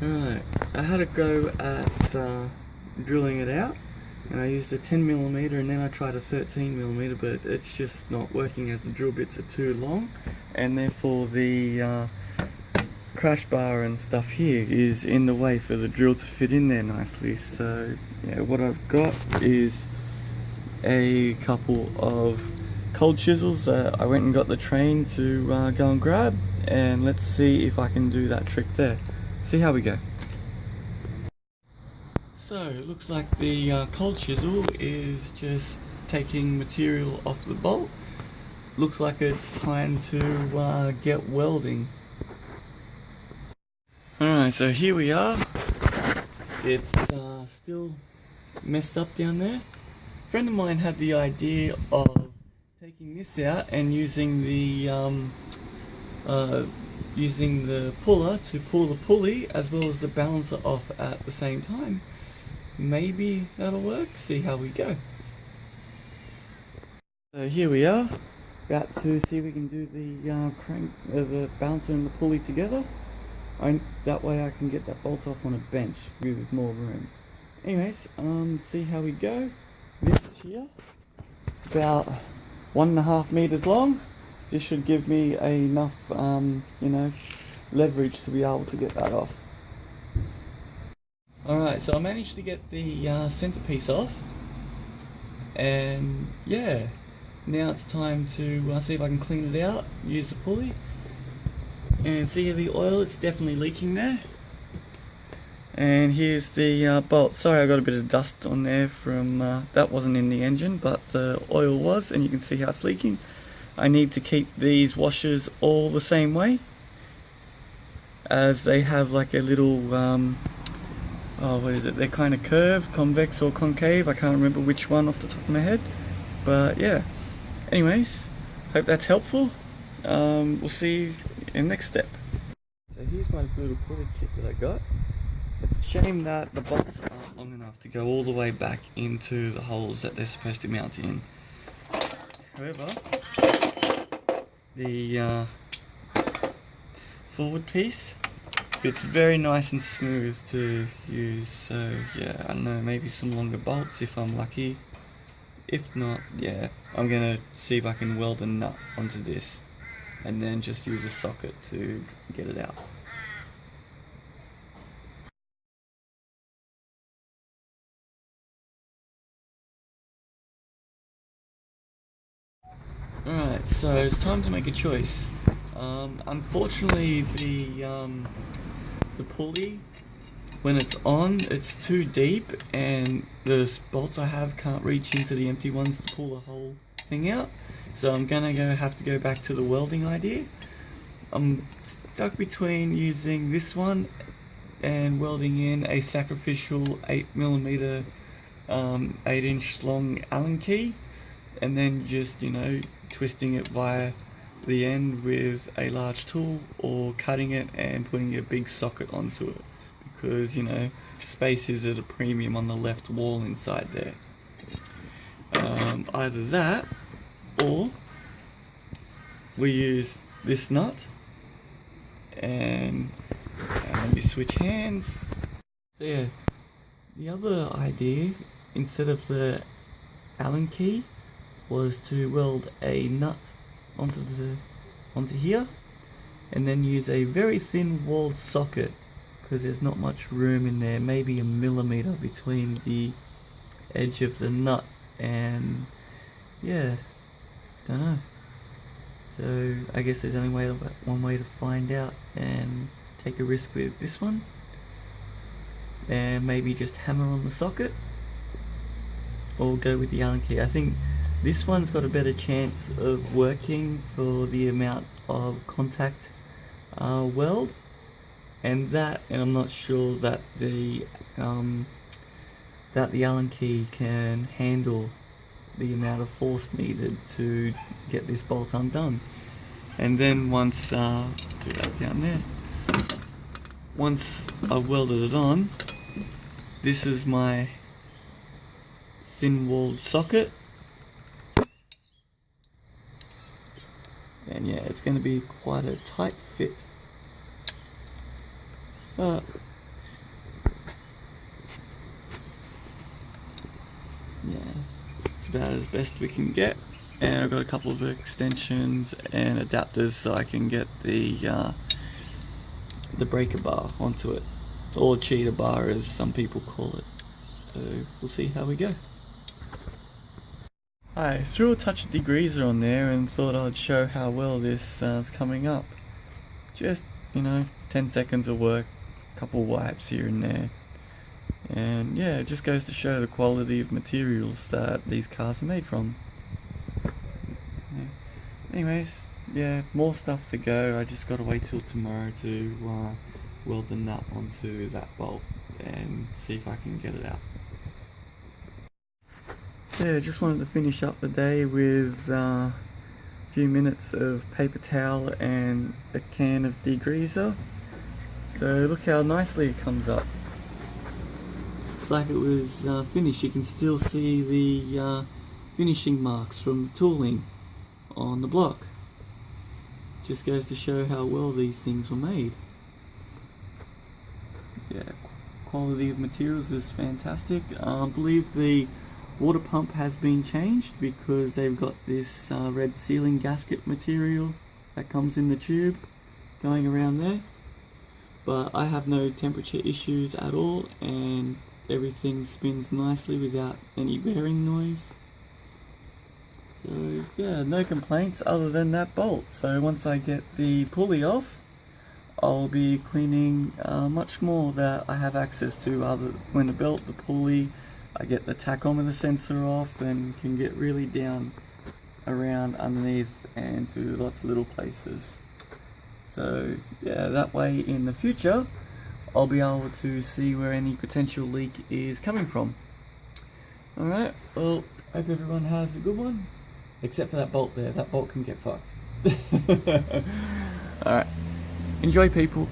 Right, I had a go at drilling it out, and I used a 10mm and then I tried a 13mm, but it's just not working as the drill bits are too long, and therefore the crash bar and stuff here is in the way for the drill to fit in there nicely. So yeah, what I've got is a couple of cold chisels that I went and got the train to go and grab, and let's see if I can do that trick there. See how we go. So it looks like the cold chisel is just taking material off the bolt. Looks like it's time to get welding. Alright, so here we are. It's still messed up down there. A friend of mine had the idea of taking this out and using the puller to pull the pulley as well as the balancer off at the same time. Maybe that'll work. See how we go. So here we are, about to see if we can do the balancer and the pulley together. That way I can get that bolt off on a bench with more room. Anyways, see how we go. This here, it's about 1.5 meters long. This should give me enough, leverage to be able to get that off. Alright, so I managed to get the centerpiece off, and yeah, now it's time to see if I can clean it out, use the pulley, and see the oil, it's definitely leaking there. And here's the bolt. Sorry, I got a bit of dust on there from, that wasn't in the engine, but the oil was, and you can see how it's leaking. I need to keep these washers all the same way, as they have like a little, what is it, they're kind of curved, convex or concave, I can't remember which one off the top of my head, but yeah. Anyways, hope that's helpful. We'll see you in the next step. So here's my little pulley kit that I got. It's a shame that the bolts aren't long enough to go all the way back into the holes that they're supposed to mount in. However, the forward piece fits very nice and smooth to use, so yeah, I don't know, maybe some longer bolts if I'm lucky. If not, yeah, I'm gonna see if I can weld a nut onto this and then just use a socket to get it out. Alright, so it's time to make a choice. Unfortunately, the pulley, when it's on, it's too deep, and the bolts I have can't reach into the empty ones to pull the whole thing out. So I'm gonna have to go back to the welding idea. I'm stuck between using this one and welding in a sacrificial 8mm 8-inch long Allen key, and then just, twisting it via the end with a large tool, or cutting it and putting a big socket onto it, because space is at a premium on the left wall inside there. Either that, or we use this nut and maybe switch hands. So yeah, the other idea, instead of the Allen key, was to weld a nut onto here, and then use a very thin walled socket, because there's not much room in there, maybe a millimeter between the edge of the nut, and yeah, don't know. So I guess there's only one way to find out and take a risk with this one, and maybe just hammer on the socket, or go with the Allen key. I think this one's got a better chance of working for the amount of contact weld, and I'm not sure that the Allen key can handle the amount of force needed to get this bolt undone. And then once do that down there. Once I've welded it on, this is my thin-walled socket. And yeah, it's going to be quite a tight fit. But about as best we can get. And I've got a couple of extensions and adapters so I can get the breaker bar onto it, or cheater bar as some people call it. So we'll see how we go. I threw a touch of degreaser on there and thought I'd show how well this is coming up. Just, 10 seconds of work, couple wipes here and there. And yeah, it just goes to show the quality of materials that these cars are made from. Anyways, yeah, more stuff to go. I just gotta wait till tomorrow to weld the nut onto that bolt and see if I can get it out. Yeah, just wanted to finish up the day with a few minutes of paper towel and a can of degreaser. So look how nicely it comes up. It's like it was finished. You can still see the finishing marks from the tooling on the block. Just goes to show how well these things were made. Yeah, quality of materials is fantastic. I believe the water pump has been changed because they've got this red sealing gasket material that comes in the tube going around there. But I have no temperature issues at all, and everything spins nicely without any bearing noise. So yeah, no complaints other than that bolt. So once I get the pulley off, I'll be cleaning much more that I have access to, other when the belt, the pulley, I get the tachometer sensor off and can get really down around underneath and to lots of little places. So yeah, that way in the future I'll be able to see where any potential leak is coming from. Alright, well, hope everyone has a good one. Except for that bolt there, that bolt can get fucked. Alright, enjoy people.